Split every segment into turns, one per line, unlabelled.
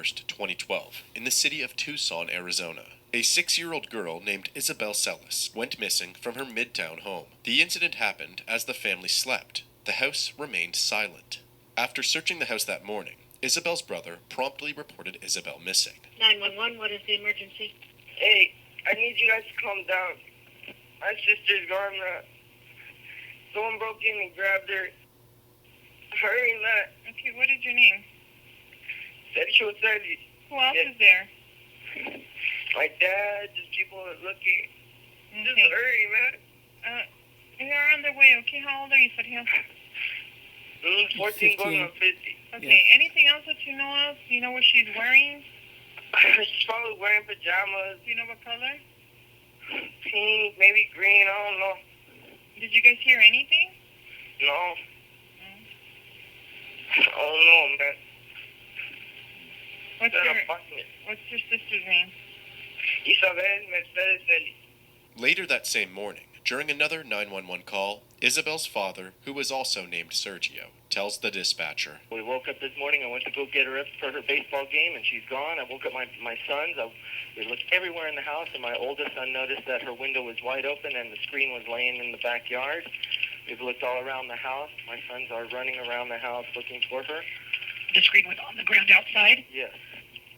1st, 2012, in the city of Tucson, Arizona. A 6-year-old girl named Isabel Celis went missing from her midtown home. The incident happened as the family slept. The house remained silent. After searching the house that morning, Isabel's brother promptly reported Isabel missing.
911, what is the emergency?
Hey, I need you guys to calm down. My sister's gone. Someone broke in and grabbed her. Hurry, Matt.
Okay, what is your name?
Sergio Sergi.
Who else
Yeah.
is there?
My dad, just people are looking. Just
Okay.
hurry, man.
They're on their way, okay? How old are you, Sergio?
14 going
15.
on 50.
Okay, anything else that you know of? Do you know what she's wearing?
She's probably wearing pajamas.
Do you know what color?
Pink, maybe green, I don't know.
Did you guys hear anything?
No. I don't know, man.
What's
They're
your
apartment.
What's your sister's name?
Isabel Mercedes Eli.
Later that same morning, during another 911 call, Isabel's father, who was also named Sergio, tells the dispatcher.
We woke up this morning. I went to go get her up for her baseball game, and she's gone. I woke up my sons. We looked everywhere in the house, and my oldest son noticed that her window was wide open and the screen was laying in the backyard. We've looked all around the house. My sons are running around the house looking for her.
The screen was on the ground outside?
Yes.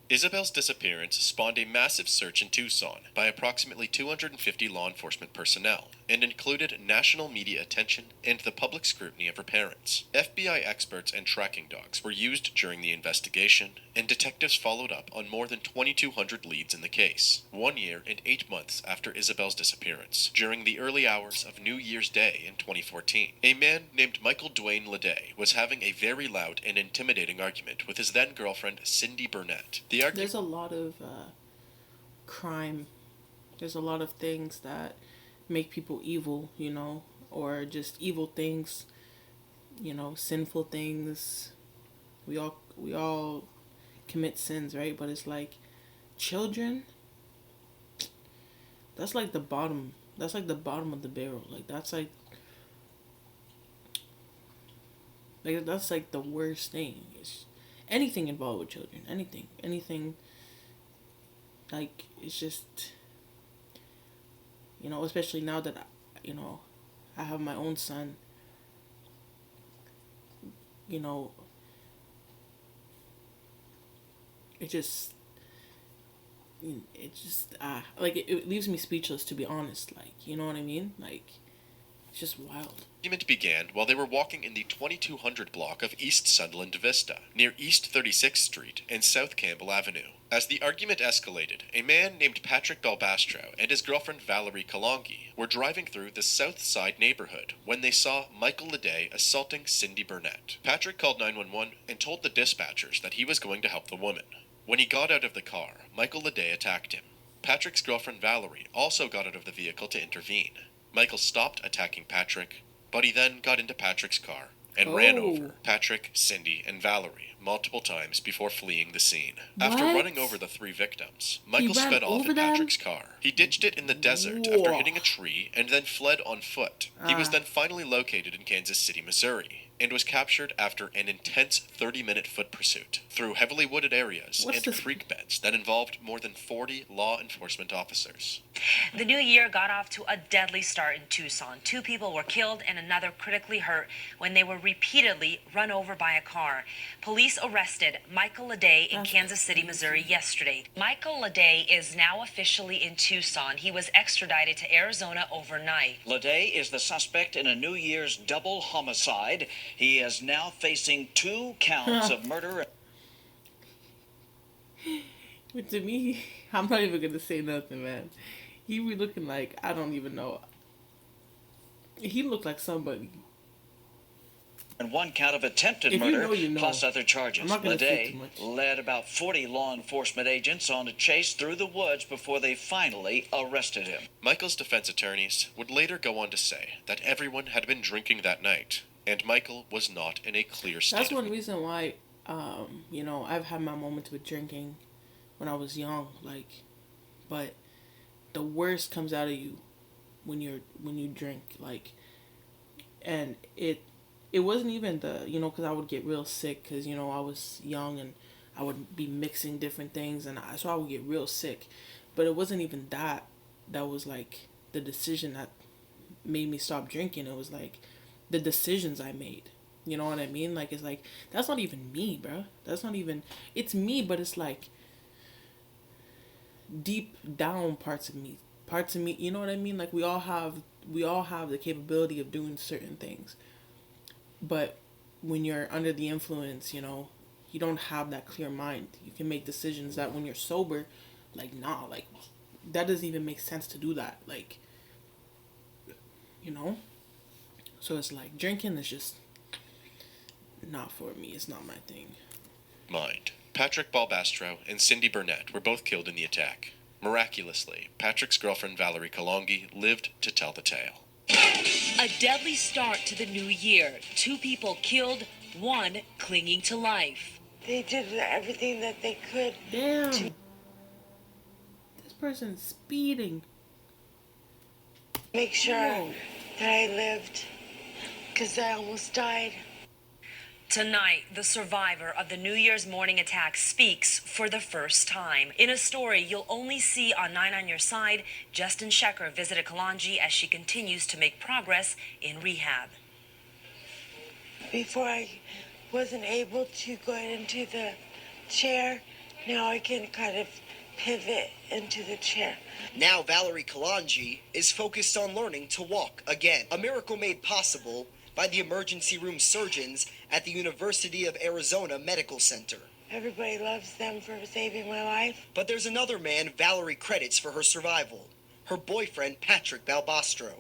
Isabel's disappearance spawned a massive search in Tucson by approximately 250 law enforcement personnel and included national media attention and the public scrutiny of her parents. FBI experts and tracking dogs were used during the investigation, and detectives followed up on more than 2,200 leads in the case, 1 year and 8 months after Isabel's disappearance. During the early hours of New Year's Day in 2014, a man named Michael Dwayne Leday was having a very loud and intimidating argument with his then-girlfriend Cindy Burnett.
There's a lot of crime. There's a lot of things that make people evil, or just evil things, sinful things. We all commit sins, right? But it's like children. That's like the bottom. That's like the bottom of the barrel. That's like the worst thing. It's anything involved with children. Anything. Like, it's just, especially now that I have my own son. It just it leaves me speechless, to be honest. You know what I mean? It's just wild.
The argument began while they were walking in the 2200 block of East Sunderland Vista, near East 36th Street and South Campbell Avenue. As the argument escalated, a man named Patrick Balbastro and his girlfriend Valerie Kalongi were driving through the South Side neighborhood when they saw Michael Leday assaulting Cindy Burnett. Patrick called 911 and told the dispatchers that he was going to help the woman. When he got out of the car, Michael Leday attacked him. Patrick's girlfriend Valerie also got out of the vehicle to intervene. Michael stopped attacking Patrick, but he then got into Patrick's car and ran over Patrick, Cindy, and Valerie multiple times before fleeing the scene. After running over the 3 victims, Michael sped off in Patrick's car. He ditched it in the desert after hitting a tree and then fled on foot. He was then finally located in Kansas City, Missouri, and was captured after an intense 30-minute foot pursuit through heavily wooded areas and creek beds that involved more than 40 law enforcement officers.
The new year got off to a deadly start in Tucson. 2 people were killed and another critically hurt when they were repeatedly run over by a car. Police arrested Michael Leday in Kansas City, Missouri yesterday. Michael Leday is now officially in Tucson. He was extradited to Arizona overnight.
Leday is the suspect in a New Year's double homicide. He is now facing 2 counts of murder.
But to me, I'm not even going to say nothing, man. He be looking like, I don't even know. He looked like somebody.
And 1 count of attempted murder, plus other charges.
Leday
led about 40 law enforcement agents on a chase through the woods before they finally arrested him.
Michael's defense attorneys would later go on to say that everyone had been drinking that night, and Michael was not in a clear state.
That's one reason why, I've had my moments with drinking when I was young, but the worst comes out of you when you drink, and it wasn't even because I would get real sick because I was young and I would be mixing different things, and so I would get real sick. But it wasn't even that. That was like the decision that made me stop drinking. It was like the decisions I made. You know what I mean? Like, it's like, that's not even me, bro. That's not even, it's me, but it's like deep down parts of me. Parts of me, you know what I mean? Like, we all have the capability of doing certain things. But when you're under the influence, you don't have that clear mind. You can make decisions that when you're sober, like, nah, like, that doesn't even make sense to do that. Like, So it's like, drinking is just not for me. It's not my thing.
Mind. Patrick Balbastro and Cindy Burnett were both killed in the attack. Miraculously, Patrick's girlfriend Valerie Kalongi lived to tell the tale.
A deadly start to the new year. 2 people killed, 1 clinging to life.
They did everything that they could.
Damn. This person's speeding.
Make sure that I lived, because I almost died.
Tonight, the survivor of the New Year's morning attack speaks for the first time. In a story you'll only see on 9 on Your Side, Justin Shecker visited Kalonji as she continues to make progress in rehab.
Before I wasn't able to go into the chair, now I can kind of pivot into the chair.
Now Valerie Kalonji is focused on learning to walk again, a miracle made possible by the emergency room surgeons at the University of Arizona Medical Center.
Everybody loves them for saving my life.
But there's another man Valerie credits for her survival, her boyfriend Patrick Balbastro.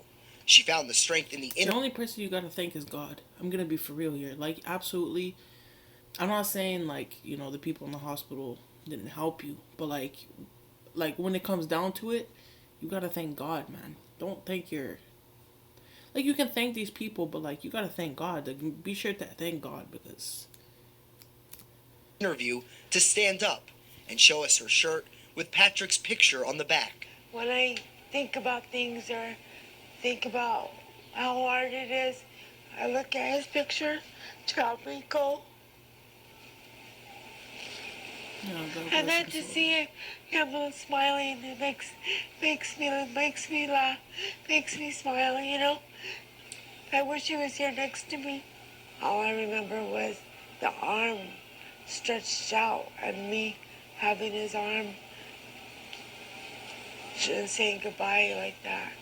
She found the strength in the inner...
The only person you gotta thank is God. I'm gonna be for real here. Like, absolutely. I'm not saying, like, the people in the hospital didn't help you. But, like when it comes down to it, you gotta thank God, man. Don't thank your... Like, you can thank these people, but, like, you gotta thank God. Like, be sure to thank God, because...
interview to stand up and show us her shirt with Patrick's picture on the back.
When I think about things or think about how hard it is, I look at his picture, Rico, and then to see him smiling, it makes me laugh, makes me smile. I wish he was here next to me. All I remember was the arm stretched out and me having his arm saying goodbye like that.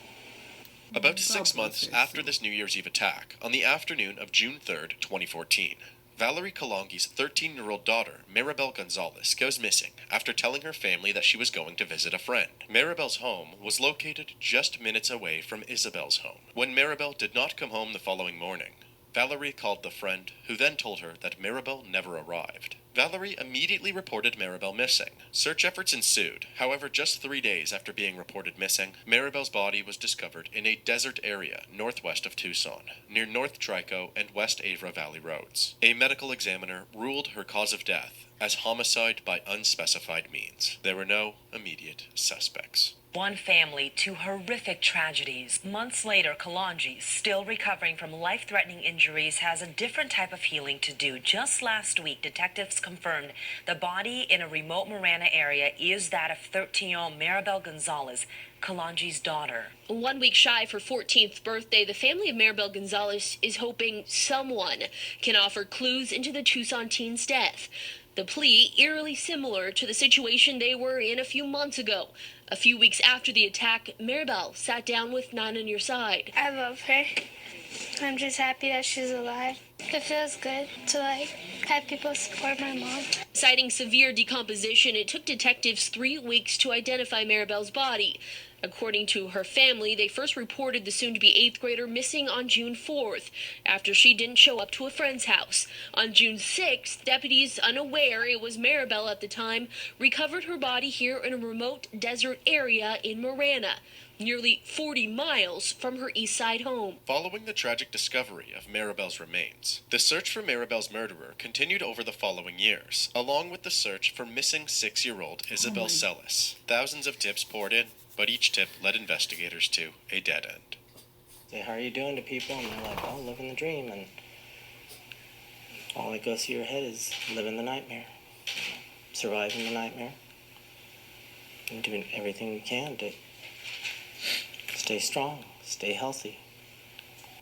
About 6 months after this New Year's Eve attack, on the afternoon of June 3rd, 2014, Valerie Kalongi's 13-year-old daughter, Maribel Gonzalez, goes missing after telling her family that she was going to visit a friend. Maribel's home was located just minutes away from Isabel's home. When Maribel did not come home the following morning, Valerie called the friend, who then told her that Maribel never arrived. Valerie immediately reported Maribel missing. Search efforts ensued. However, just 3 days after being reported missing, Maribel's body was discovered in a desert area northwest of Tucson, near North Trico and West Avra Valley roads. A medical examiner ruled her cause of death as homicide by unspecified means. There were no immediate suspects.
One family, 2 horrific tragedies. Months later, Kalonji, still recovering from life-threatening injuries, has a different type of healing to do. Just last week, detectives confirmed the body in a remote Marana area is that of 13-year-old Maribel Gonzalez, Kalonji's daughter.
1 week shy of her 14th birthday, the family of Maribel Gonzalez is hoping someone can offer clues into the Tucson teen's death. The plea eerily similar to the situation they were in a few months ago. A few weeks after the attack, Maribel sat down with 9 on Your Side.
I love her. I'm just happy that she's alive. It feels good to have people support my mom.
Citing severe decomposition, it took detectives 3 weeks to identify Maribel's body. According to her family, they first reported the soon-to-be 8th grader missing on June 4th, after she didn't show up to a friend's house. On June 6th, deputies, unaware it was Maribel at the time, recovered her body here in a remote desert area in Marana, nearly 40 miles from her East Side home.
Following the tragic discovery of Maribel's remains, the search for Maribel's murderer continued over the following years, along with the search for missing 6-year-old Isabel Celis. Thousands of tips poured in, but each tip led investigators to a dead end.
Say, how are you doing to people? And they're like, oh, living the dream. And all that goes through your head is living the nightmare.
surviving the nightmare and doing everything we can to stay strong, stay healthy.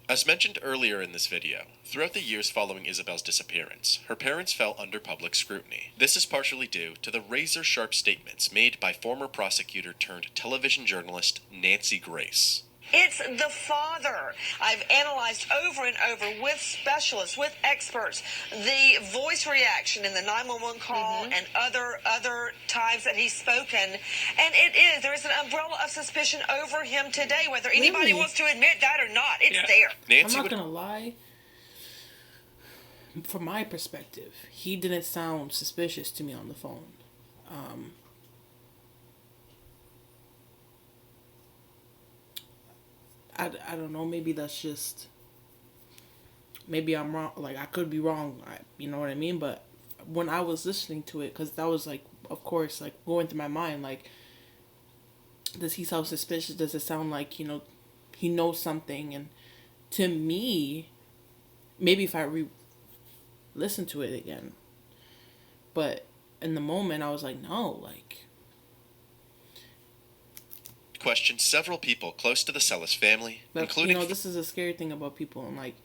As mentioned earlier in this video, throughout the years following Isabel's disappearance, her parents fell under public scrutiny. This is partially due to the razor-sharp statements made by former prosecutor turned television journalist Nancy Grace.
It's the father. I've analyzed over and over with specialists, with experts, the voice reaction in the 911 call and other times that he's spoken. And there is an umbrella of suspicion over him today, whether anybody wants to admit that or not. It's there.
Nancy
I'm not going to lie. From my perspective, he didn't sound suspicious to me on the phone. I don't know, maybe that's just, maybe I'm wrong, like, I could be wrong, you know what I mean, but when I was listening to it, because that was, like, of course, like, going through my mind, like, does he sound suspicious, does it sound like, you know, he knows something, and to me, maybe if I listen to it again, but in the moment, I was like, no, like,
questioned several people close to the Sellis family,
but,
including...
you know, this is a scary thing about people, and, like,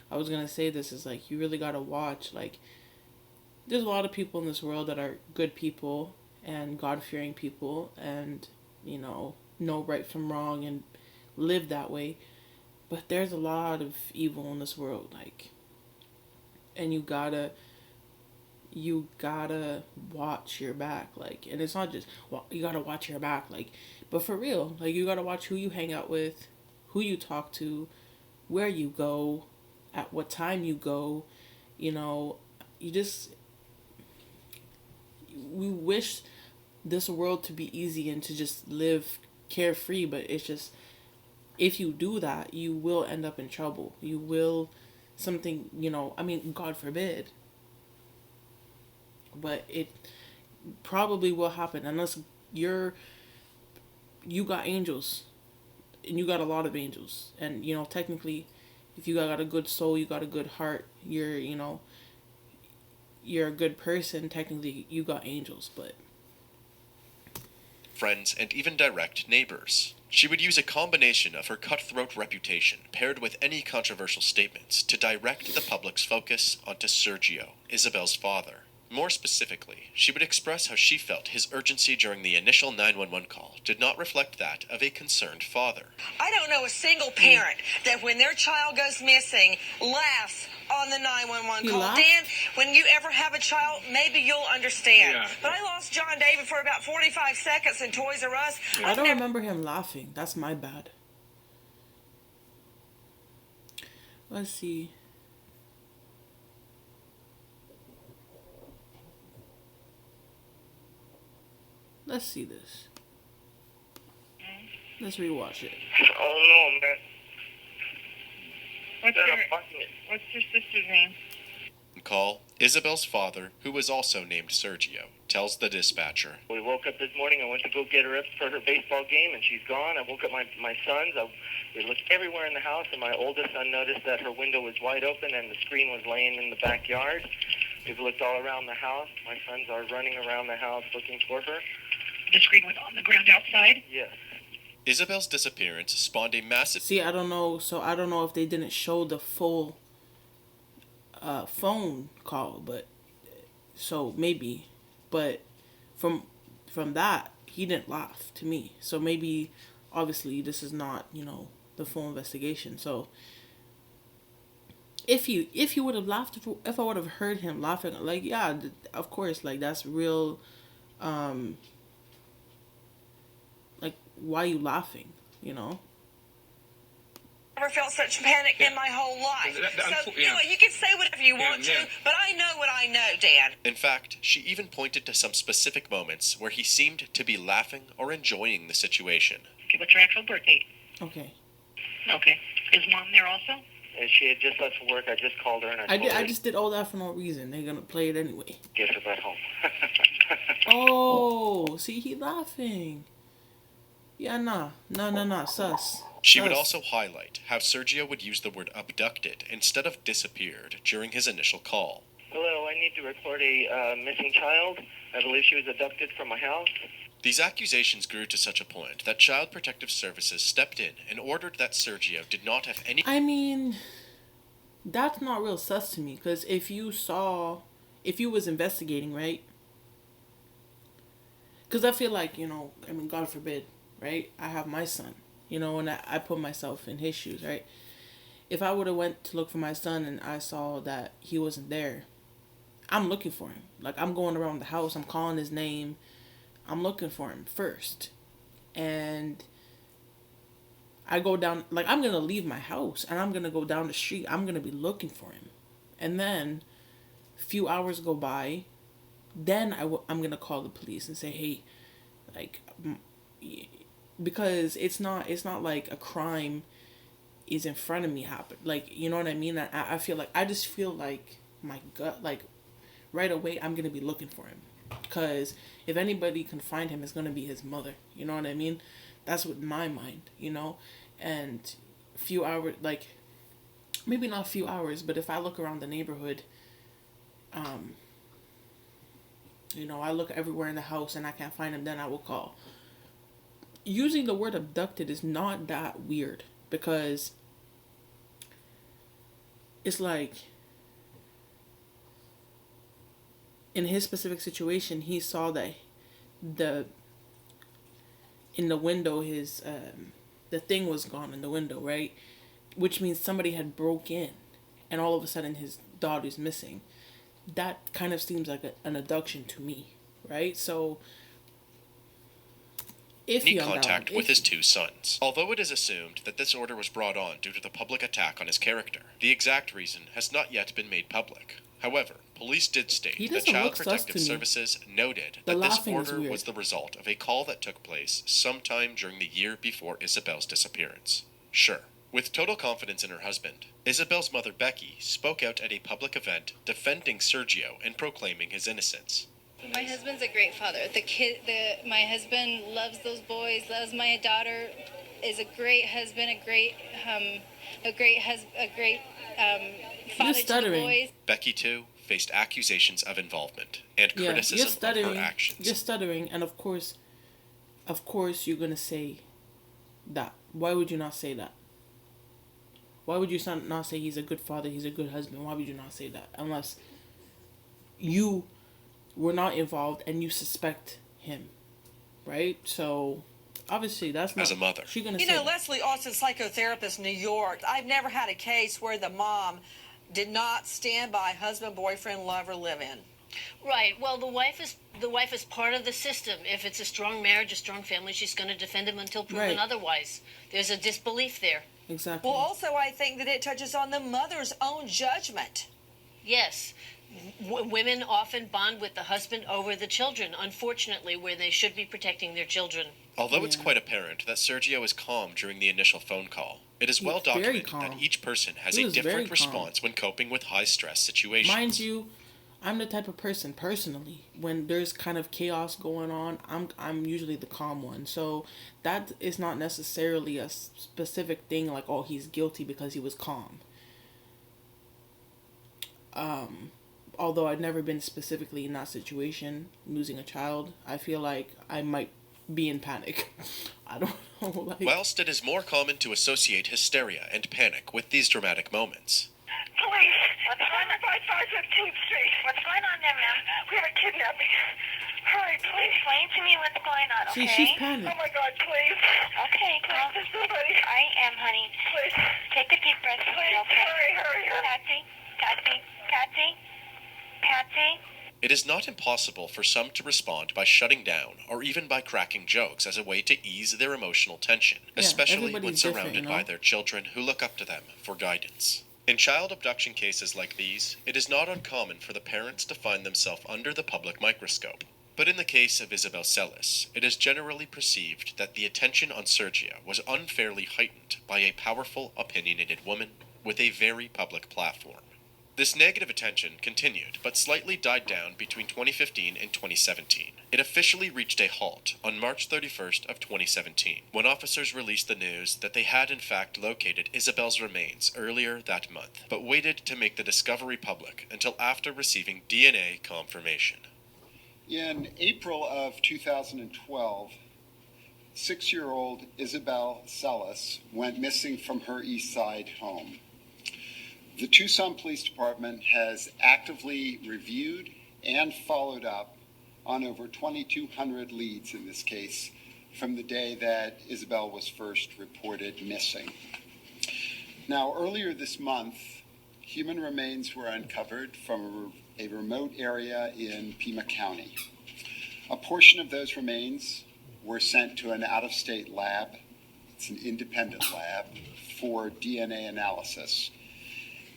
I was going to say this, is, like, you really got to watch, like, there's a lot of people in this world that are good people, and God-fearing people, and, you know right from wrong, and live that way, but there's a lot of evil in this world, like, and you gotta watch your back, like, and it's not just, well, you gotta watch your back, like, but for real, like, you gotta watch who you hang out with, who you talk to, where you go, at what time you go, you know, we wish this world to be easy and to just live carefree, but it's just, if you do that, you will end up in trouble, you will, something, you know, I mean, God forbid, but it probably will happen unless you got angels, and you got a lot of angels, and, you know, technically, if you got a good soul, you got a good heart, you're a good person, technically you got angels, but
friends and even direct neighbors. She would use a combination of her cutthroat reputation paired with any controversial statements to direct the public's focus onto Sergio, Isabel's father. More specifically, she would express how she felt his urgency during the initial 911 call did not reflect that of a concerned father.
I don't know a single parent that when their child goes missing laughs on the 911 call.
Laughed?
Dan, when you ever have a child, maybe you'll understand.
Yeah.
But I lost John David for about 45 seconds in Toys R Us.
I don't remember him laughing. That's my bad. Let's see. Let's see this. Let's rewatch it.
Oh, no, man.
What's your sister's name?
Call, Isabel's father, who was also named Sergio, tells the dispatcher.
We woke up this morning. I went to go get her up for her baseball game, and she's gone. I woke up my sons. We looked everywhere in the house, and my oldest son noticed that her window was wide open and the screen was laying in the backyard. We've looked all around the house. My sons are running around the house looking for her.
The screen was on the ground outside?
Yes.
Isabel's disappearance spawned a massive...
See, I don't know. So I don't know if they didn't show the full phone call, but so maybe. But from that, he didn't laugh to me. So maybe, obviously, this is not, you know, the full investigation. So if he would have laughed, if I would have heard him laughing, like, yeah, of course, like, that's real. Like, why are you laughing, you know?
Never felt such panic in my whole life. So, you know, you can say whatever you want to, but I know what I know, Dan.
In fact, she even pointed to some specific moments where he seemed to be laughing or enjoying the situation.
Okay, what's your actual birth date?
Okay.
Okay. Is Mom there also?
And she had just left for work. I just called her and
I just did all that for no reason. They're gonna play it anyway.
Get her back home.
Oh, see, he laughing. Yeah, nah, sus.
She would also highlight how Sergio would use the word abducted instead of disappeared during his initial call.
Hello, I need to report a missing child. I believe she was abducted from my house.
These accusations grew to such a point that Child Protective Services stepped in and ordered that Sergio did not have any...
I mean, that's not real sus to me, because if you was investigating, right? Because I feel like, I mean, God forbid, right? I have my son, and I put myself in his shoes, right? If I would have went to look for my son and I saw that he wasn't there, I'm looking for him. Like, I'm going around the house, I'm calling his name, I'm looking for him first. And I go down, like, I'm going to leave my house and I'm going to go down the street. I'm going to be looking for him. And then a few hours go by. Then I'm going to call the police and say, hey, like, because it's not like a crime is in front of me happen. Like, you know what I mean? I just feel like my gut, like, right away, I'm going to be looking for him. Because if anybody can find him, it's going to be his mother. You know what I mean? That's with my mind, And few hours, like, maybe not a few hours, but if I look around the neighborhood, I look everywhere in the house and I can't find him, then I will call. Using the word abducted is not that weird, because it's like, in his specific situation, he saw that in the window, his the thing was gone in the window, right? Which means somebody had broke in, and all of a sudden his daughter's missing. That kind of seems like an abduction to me, right? So,
contact with his two sons. Although it is assumed that this order was brought on due to the public attack on his character, the exact reason has not yet been made public. However, police did state that Child Protective Services noted that this order was the result of a call that took place sometime during the year before Isabel's disappearance. Sure. With total confidence in her husband, Isabel's mother Becky spoke out at a public event defending Sergio and proclaiming his innocence.
My husband's a great father. My husband loves those boys, loves my daughter, is a great husband, a great father to the boys.
Becky, too, faced accusations of involvement and criticism of her actions.
You're stuttering, and of course you're going to say that. Why would you not say that? Why would you not say he's a good father, he's a good husband? Why would you not say that? Unless you were not involved and you suspect him, right? So obviously that's not...
As a mother.
She's gonna say
Leslie Austin, psychotherapist, New York. I've never had a case where the mom did not stand by husband, boyfriend, lover, live-in.
Right. Well, the wife is part of the system. If it's a strong marriage, a strong family, she's going to defend him until proven otherwise. There's a disbelief there.
Exactly.
Well, also, I think that it touches on the mother's own judgment.
Yes. Women often bond with the husband over the children, unfortunately, where they should be protecting their children.
Although it's quite apparent that Sergio is calm during the initial phone call, it is well documented that each person has a different response when coping with high-stress situations.
Mind you, I'm the type of person, personally, when there's kind of chaos going on, I'm usually the calm one. So that is not necessarily a specific thing like, oh, he's guilty because he was calm. Although I've never been specifically in that situation, losing a child, I feel like I might be in panic. I don't know.
Whilst it is more common to associate hysteria and panic with these dramatic moments.
Police, what's going on? 5515th Street. What's going on there, ma'am? We have a kidnapping. Hurry, please. Explain to me what's going on, okay?
She's panicked.
Oh, my God, please.
Okay,
Please, there's somebody.
I am, honey.
Please.
Take a deep breath.
Please,
Okay.
hurry.
Patsy.
It is not impossible for some to respond by shutting down or even by cracking jokes as a way to ease their emotional tension, especially when surrounded by their children who look up to them for guidance. In child abduction cases like these, it is not uncommon for the parents to find themselves under the public microscope. But in the case of Isabel Celis, it is generally perceived that the attention on Sergio was unfairly heightened by a powerful, opinionated woman with a very public platform. This negative attention continued, but slightly died down between 2015 and 2017. It officially reached a halt on March 31st of 2017, when officers released the news that they had in fact located Isabel's remains earlier that month, but waited to make the discovery public until after receiving DNA confirmation.
In April of 2012, 6-year-old Isabel Celis went missing from her East Side home. The Tucson Police Department has actively reviewed and followed up on over 2,200 leads in this case from the day that Isabel was first reported missing. Now, earlier this month, human remains were uncovered from a remote area in Pima County. A portion of those remains were sent to an out-of-state lab. It's an independent lab for DNA analysis.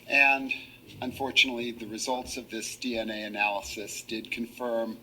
And unfortunately, the results of this DNA analysis did confirm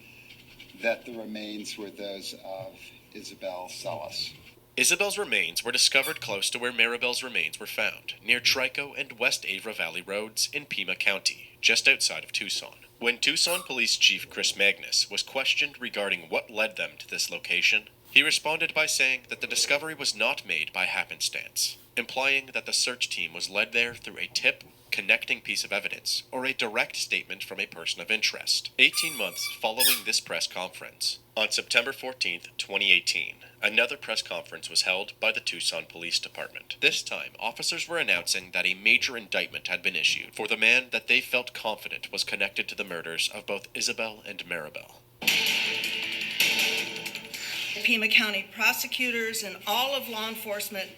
that the remains were those of Isabel Celis.
Isabel's remains were discovered close to where Maribel's remains were found, near Trico and West Avra Valley Roads in Pima County, just outside of Tucson. When Tucson Police Chief Chris Magnus was questioned regarding what led them to this location, he responded by saying that the discovery was not made by happenstance, implying that the search team was led there through a tip, connecting piece of evidence, or a direct statement from a person of interest. 18 months following this press conference, on September 14th, 2018, another press conference was held by the Tucson Police Department. This time, officers were announcing that a major indictment had been issued for the man that they felt confident was connected to the murders of both Isabel and Maribel.
Pima County prosecutors and all of law enforcement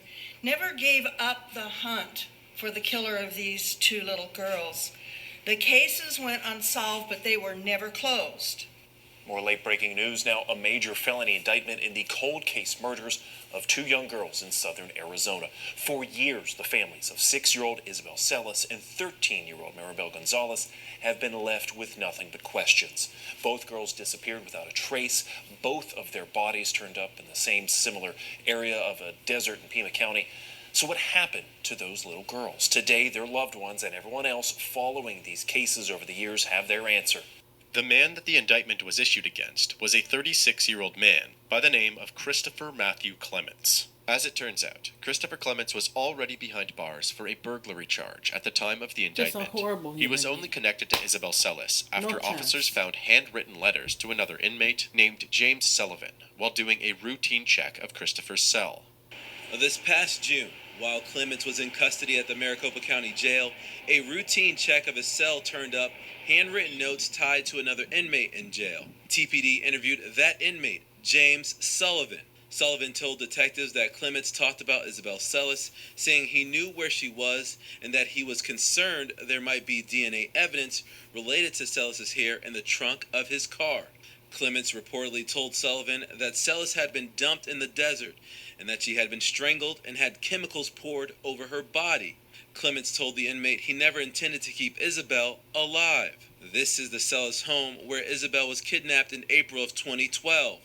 never gave up the hunt for the killer of these two little girls. The cases went unsolved, but they were never closed.
More late-breaking news now, a major felony indictment in the cold case murders of two young girls in southern Arizona. For years, the families of 6-year-old Isabel Celis and 13-year-old Maribel Gonzalez have been left with nothing but questions. Both girls disappeared without a trace. Both of their bodies turned up in the same similar area of a desert in Pima County. So what happened to those little girls? Today, their loved ones and everyone else following these cases over the years have their answer.
The man that the indictment was issued against was a 36-year-old man by the name of Christopher Matthew Clements. As it turns out, Christopher Clements was already behind bars for a burglary charge at the time of the indictment.
Just a horrible
He was only connected to Isabel Celis after officers found handwritten letters to another inmate named James Sullivan while doing a routine check of Christopher's cell.
This past June, while Clements was in custody at the Maricopa County Jail, a routine check of his cell turned up handwritten notes tied to another inmate in jail. TPD interviewed that inmate, James Sullivan. Sullivan told detectives that Clements talked about Isabel Celis, saying he knew where she was and that he was concerned there might be DNA evidence related to Celis's hair in the trunk of his car. Clements reportedly told Sullivan that Celis had been dumped in the desert and that she had been strangled and had chemicals poured over her body. Clements told the inmate he never intended to keep Isabel alive. This is the Celis home where Isabel was kidnapped in April of 2012.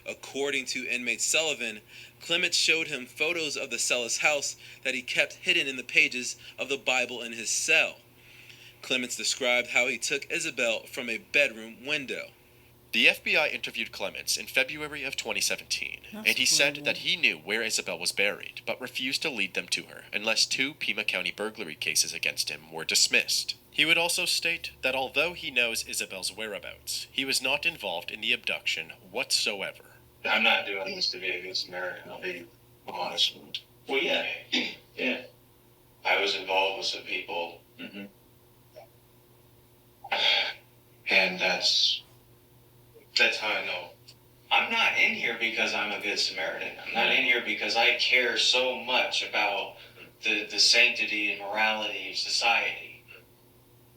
According to inmate Sullivan, Clements showed him photos of the Celis house that he kept hidden in the pages of the Bible in his cell. Clements described how he took Isabel from a bedroom window.
The FBI interviewed Clements in February of 2017, and he said that he knew where Isabel was buried, but refused to lead them to her unless 2 Pima County burglary cases against him were dismissed. He would also state that although he knows Isabel's whereabouts, he was not involved in the abduction whatsoever.
I'm not doing this to be a good Samaritan, I'll be honest. Well, yeah. Yeah. I was involved with some people. Mm-hmm. And that's how I know. I'm not in here because I'm a good Samaritan. I'm not in here because I care so much about the sanctity and morality of society.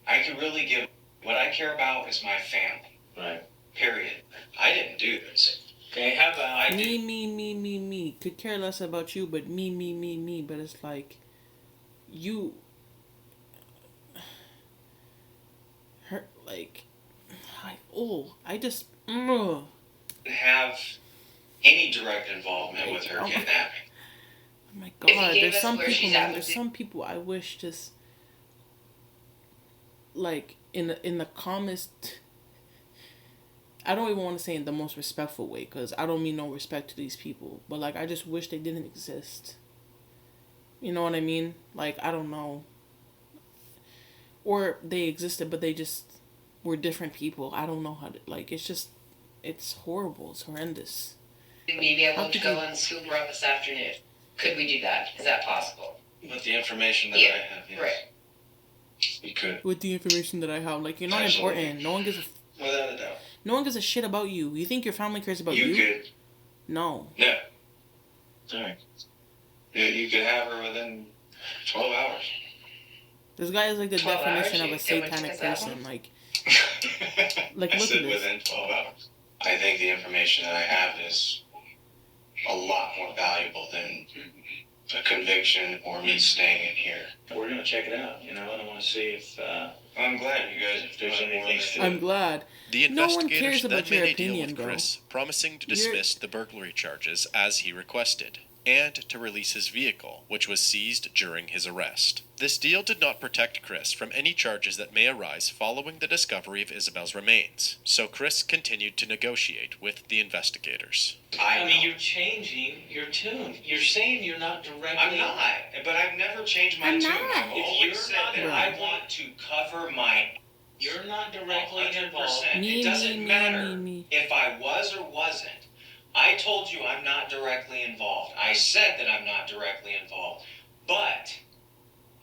I could really give... What I care about is my family. Right. Period. I didn't do this. Okay, how about I
me, me. Could care less about you, but me. But it's like, you... hurt, like... I just...
have any direct involvement with her kidnapping.
Oh my God, there's some people I wish just... like in the calmest. I don't even want to say in the most respectful way, because I don't mean no respect to these people, but like I just wish they didn't exist. You know what I mean? Like, I don't know. Or they existed, but they just were different people. I don't know how to, like, it's horrible. It's horrendous.
We may be able to go and scoop her up this afternoon. Could we do that? Is that possible?
With the information that I have, yes.
Right.
We could.
With the information that I have. Like, you're not
Absolutely.
important. No one gives a...
Without a doubt.
No one gives a shit about you. You think your family cares about you?
You could.
No.
Yeah. Alright. You could have her within 12 hours.
This guy is like the
12
definition
hours?
of a satanic person. Like
I
look at
said
this.
within 12 hours. I think the information that I have is a lot more valuable than a conviction or me staying in here.
We're gonna check it out, and I want to see if
I'm glad you guys, if there's anything
I'm glad.
The
No one
investigators
cares
then
about your
made a deal
opinion,
with
bro.
Chris, promising to dismiss the burglary charges as he requested, and to release his vehicle, which was seized during his arrest. This deal did not protect Chris from any charges that may arise following the discovery of Isabel's remains, so Chris continued to negotiate with the investigators.
I mean, you're changing your tune. You're saying you're not directly.
I'm not, but I've never changed my
I'm
tune.
not.
I've
If
always
you're
said
not
that I want to cover my...
You're not directly
100%.
involved.
It doesn't matter if I was or wasn't. I told you I'm not directly involved. I said that I'm not directly involved. But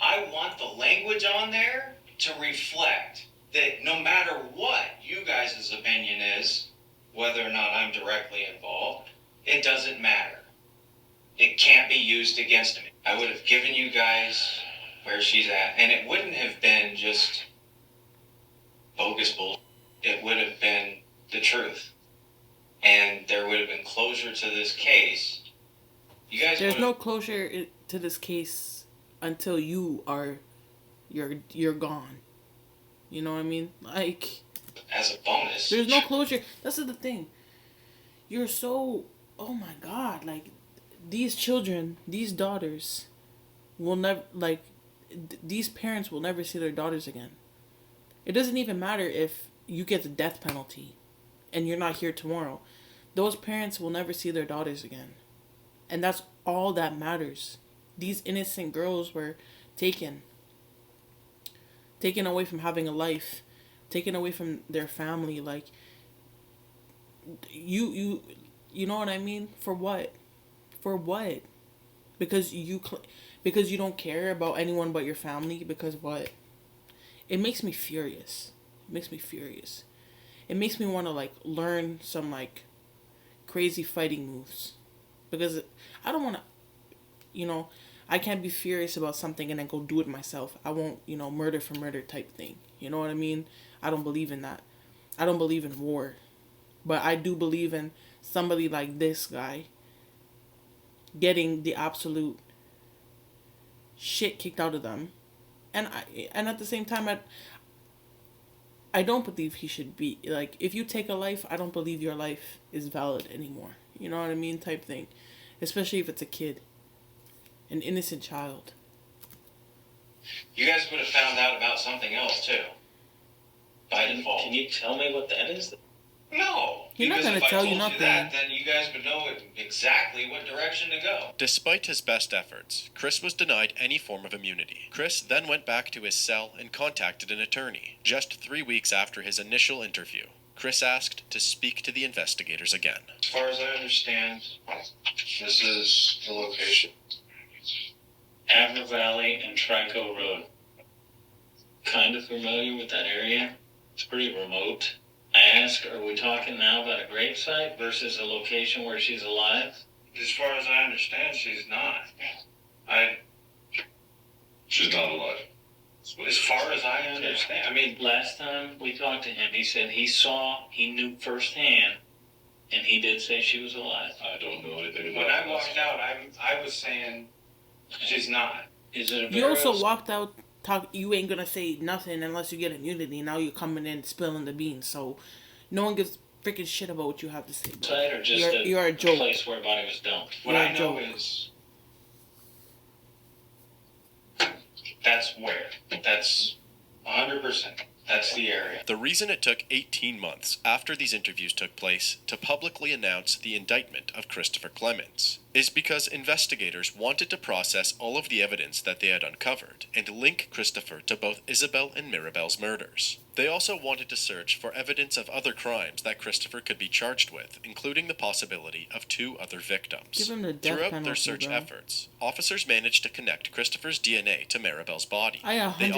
I want the language on there to reflect that no matter what you guys' opinion is, whether or not I'm directly involved, it doesn't matter. It can't be used against me. I would have given you guys where she's at, and it wouldn't have been just bogus bull. It would have been the truth. And there would have been closure to this case. You guys
There's
would
no
have...
closure to this case until you're gone. You know what I mean? Like,
as a bonus.
There's no closure. That's the thing. You're so, oh my God, like these children, these daughters will never, like these parents will never see their daughters again. It doesn't even matter if you get the death penalty and you're not here tomorrow. Those parents will never see their daughters again. And that's all that matters. These innocent girls were taken away from having a life, taken away from their family. Like, you know what I mean? For what? For what? Because you don't care about anyone but your family. Because what? It makes me furious. It makes me furious. It makes me want to like learn some like crazy fighting moves, because I don't want to, you know, I can't be furious about something and then go do it myself. I won't, you know, murder for murder type thing. You know what I mean? I don't believe in that. I don't believe in war. But I do believe in somebody like this guy getting the absolute shit kicked out of them. And at the same time, I don't believe he should be, like, if you take a life, I don't believe your life is valid anymore. You know what I mean? Type thing. Especially if it's a kid. An innocent child.
You guys would have found out about something else, too. By default.
Can you tell me what that is?
No.
He's not
because
gonna
if
tell
I
you
told
nothing.
that, then you guys would know exactly what direction to go.
Despite his best efforts, Chris was denied any form of immunity. Chris then went back to his cell and contacted an attorney. Just 3 weeks after his initial interview, Chris asked to speak to the investigators again.
As far as I understand, this is the location.
Avner Valley and Trico Road. Kind of familiar with that area. It's pretty remote. I ask, are we talking now about a gravesite versus a location where she's alive?
As far as I understand, she's not. She's not alive. As far as I understand.
I mean, last time we talked to him, he said he knew firsthand, and he did say she was alive.
I don't know anything about it. When I walked out, I was saying she's not.
Is it a
You also walked out, you ain't gonna say nothing unless you get immunity. Now you're coming in spilling the beans, so no one gives freaking shit about what you have to say, bro.
Site or just
you're a joke.
place where a body was dumped?
What I know is that's where. That's 100%. That's the area.
The reason it took 18 months after these interviews took place to publicly announce the indictment of Christopher Clements is because investigators wanted to process all of the evidence that they had uncovered and link Christopher to both Isabel and Mirabel's murders. They also wanted to search for evidence of other crimes that Christopher could be charged with, including the possibility of 2 other victims.
Give him the death
Throughout
penalty,
their search
bro.
efforts, officers managed to connect Christopher's DNA to Mirabel's body.
I
They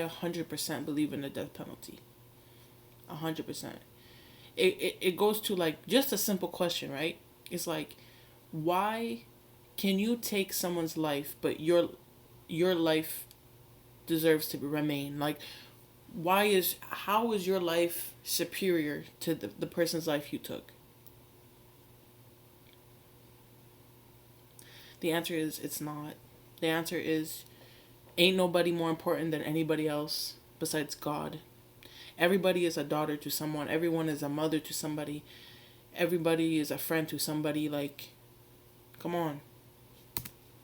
100% believe in the death penalty. 100%. It goes to like just a simple question, right? It's like, why can you take someone's life, but your life deserves to remain? Like, how is your life superior to the person's life you took? The answer is it's not. The answer is ain't nobody more important than anybody else besides God. Everybody is a daughter to someone. Everyone is a mother to somebody. Everybody is a friend to somebody. Like, come on.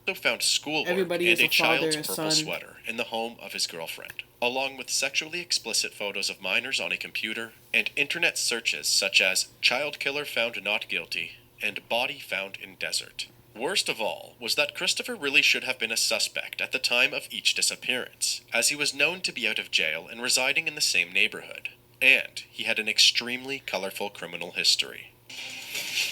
Also found schoolwork and a child's purple sweater in the home of his girlfriend, along with sexually explicit photos of minors on a computer and internet searches such as child killer found not guilty and body found in desert. Worst of all was that Christopher really should have been a suspect at the time of each disappearance, as he was known to be out of jail and residing in the same neighborhood, and he had an extremely colorful criminal history.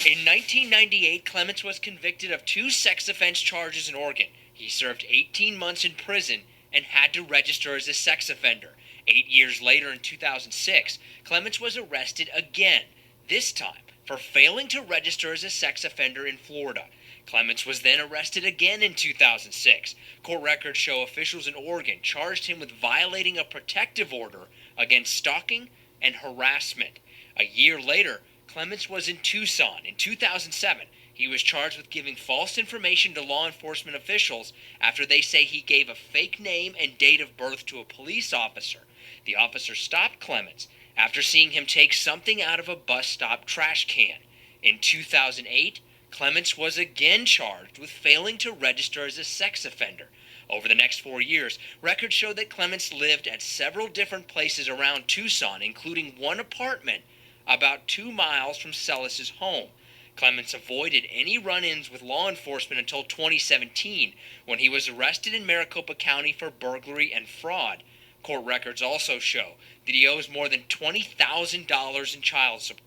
In 1998, Clements was convicted of 2 sex offense charges in Oregon. He served 18 months in prison and had to register as a sex offender. 8 years later, in 2006, Clements was arrested again, this time for failing to register as a sex offender in Florida. Clements was then arrested again in 2006. Court records show officials in Oregon charged him with violating a protective order against stalking and harassment. A year later, Clements was in Tucson. In 2007, he was charged with giving false information to law enforcement officials after they say he gave a fake name and date of birth to a police officer. The officer stopped Clements after seeing him take something out of a bus stop trash can. In 2008, Clements was again charged with failing to register as a sex offender. Over the next 4 years, records show that Clements lived at several different places around Tucson, including one apartment about 2 miles from Celis's home. Clements avoided any run-ins with law enforcement until 2017, when he was arrested in Maricopa County for burglary and fraud. Court records also show that he owes more than $20,000 in child support.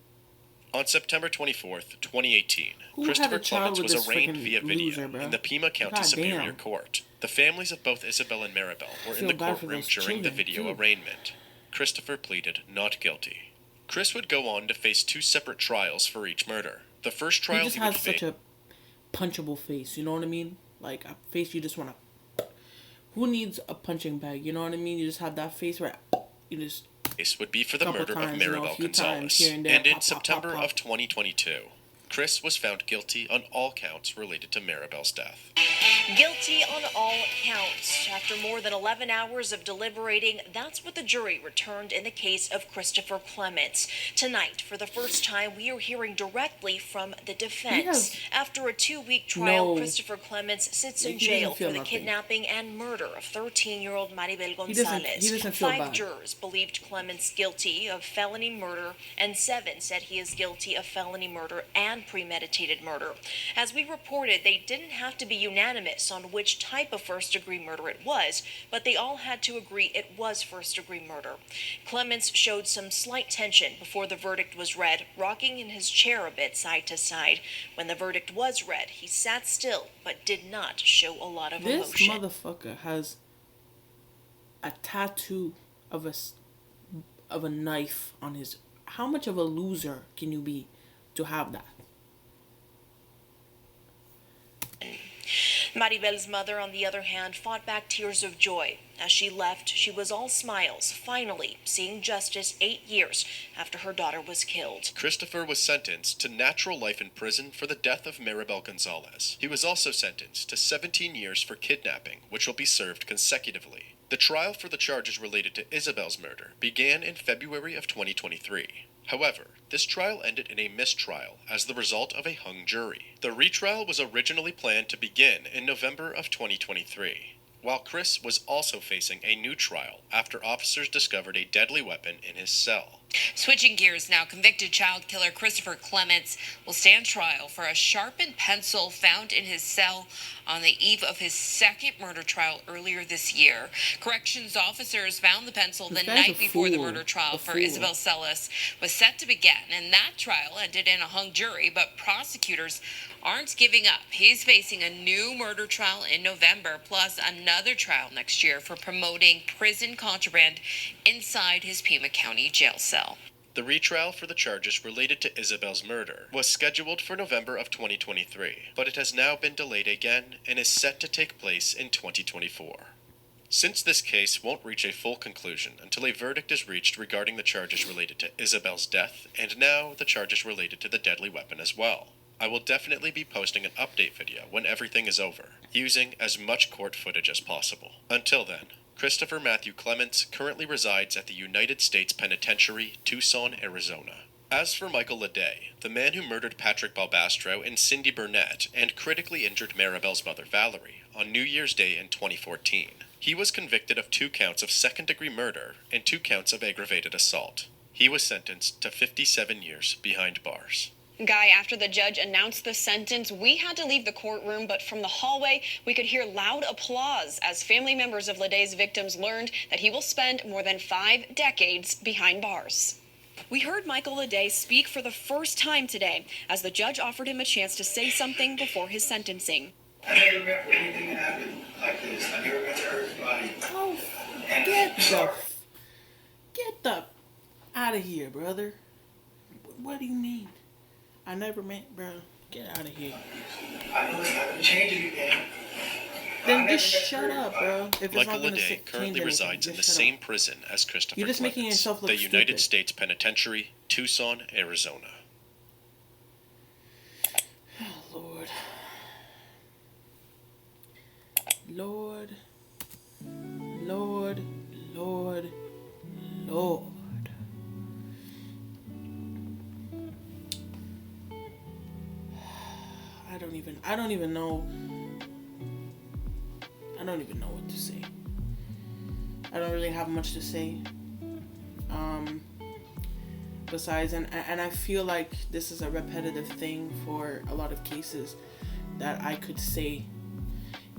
On September 24th, 2018, Christopher Clements was arraigned via video in the Pima County Superior Court. The families of both Isabel and Mirabel were in the courtroom during the video arraignment. Christopher pleaded not guilty. Chris would go on to face 2 separate trials for each murder. The first trial
he just has such a punchable face, you know what I mean? Like a face you just want to... Who needs a punching bag, you know what I mean? You just have that face where you just...
Case would be for the murder of Mirabel Gonzalez, and in September of 2022, Chris was found guilty on all counts related to Mirabel's death.
Guilty on all counts. After more than 11 hours of deliberating, that's what the jury returned in the case of Christopher Clements. Tonight, for the first time, we are hearing directly from the defense. After a 2-week trial, Christopher Clements sits in jail for the kidnapping and murder of 13-year-old Maribel Gonzalez.
He doesn't feel
5
bad.
jurors believed Clements guilty of felony murder, and 7 said he is guilty of felony murder and premeditated murder. As we reported, they didn't have to be unanimous on which type of first-degree murder it was, but they all had to agree it was first-degree murder. Clements showed some slight tension before the verdict was read, rocking in his chair a bit side to side. When the verdict was read, he sat still, but did not show a lot of emotion.
This motherfucker has a tattoo of a knife on his... How much of a loser can you be to have that?
Maribel's mother, on the other hand, fought back tears of joy. As she left, she was all smiles, finally seeing justice 8 years after her daughter was killed.
Christopher was sentenced to natural life in prison for the death of Mirabel Gonzalez. He was also sentenced to 17 years for kidnapping, which will be served consecutively. The trial for the charges related to Isabel's murder began in February of 2023. However, this trial ended in a mistrial as the result of a hung jury. The retrial was originally planned to begin in November of 2023. while Chris was also facing a new trial after officers discovered a deadly weapon in his cell.
Switching gears now, convicted child killer Christopher Clements will stand trial for a sharpened pencil found in his cell on the eve of his second murder trial earlier this year. Corrections officers found the pencil the night before the murder trial for Isabel Celis was set to begin, and that trial ended in a hung jury, but prosecutors aren't giving up. He's facing a new murder trial in November, plus another trial next year for promoting prison contraband inside his Pima County jail cell.
The retrial for the charges related to Isabel's murder was scheduled for November of 2023, but it has now been delayed again and is set to take place in 2024. Since this case won't reach a full conclusion until a verdict is reached regarding the charges related to Isabel's death, and now the charges related to the deadly weapon as well, I will definitely be posting an update video when everything is over, using as much court footage as possible. Until then, Christopher Matthew Clements currently resides at the United States Penitentiary, Tucson, Arizona. As for Michael Leday, the man who murdered Patrick Balbastro and Cindy Burnett and critically injured Maribel's mother Valerie on New Year's Day in 2014, he was convicted of 2 counts of second-degree murder and 2 counts of aggravated assault. He was sentenced to 57 years behind bars.
Guy, after the judge announced the sentence, we had to leave the courtroom, but from the hallway, we could hear loud applause as family members of Leday's victims learned that he will spend more than 5 decades behind bars. We heard Michael Leday speak for the first time today as the judge offered him a chance to say something before his sentencing.
I never met anything that happened like this. I never met to hurt anybody.
Oh, get the out of here, brother. What do you mean? I never met, bro. Get out of here.
I know it's not gonna change anything.
Then just shut up, bro. If it's
Michael
not gonna
Leday currently resides in the same prison as Christopher
You're just
Clements,
making yourself look
the United
stupid.
States Penitentiary, Tucson, Arizona.
Oh, Lord. Lord. Lord. Lord. Lord. I don't even know what to say. I don't really have much to say. Besides, and I feel like this is a repetitive thing for a lot of cases that I could say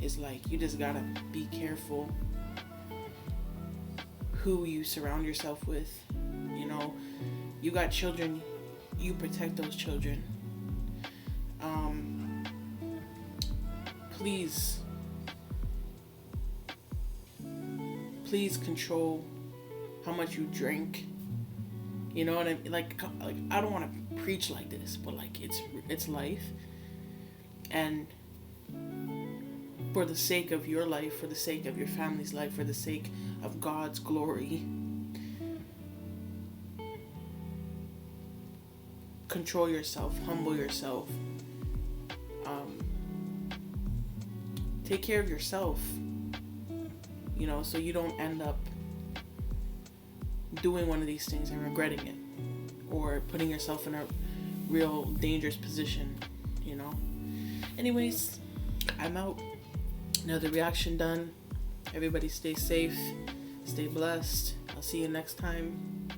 is like, you just gotta be careful who you surround yourself with. You know, you got children, you protect those children. Please control how much you drink. You know what I mean? Like I don't want to preach like this, but like it's life. And for the sake of your life, for the sake of your family's life, for the sake of God's glory, control yourself, humble yourself. Take care of yourself, you know, so you don't end up doing one of these things and regretting it, or putting yourself in a real dangerous position, you know. Anyways, I'm out. Another reaction done. Everybody stay safe, stay blessed. I'll see you next time.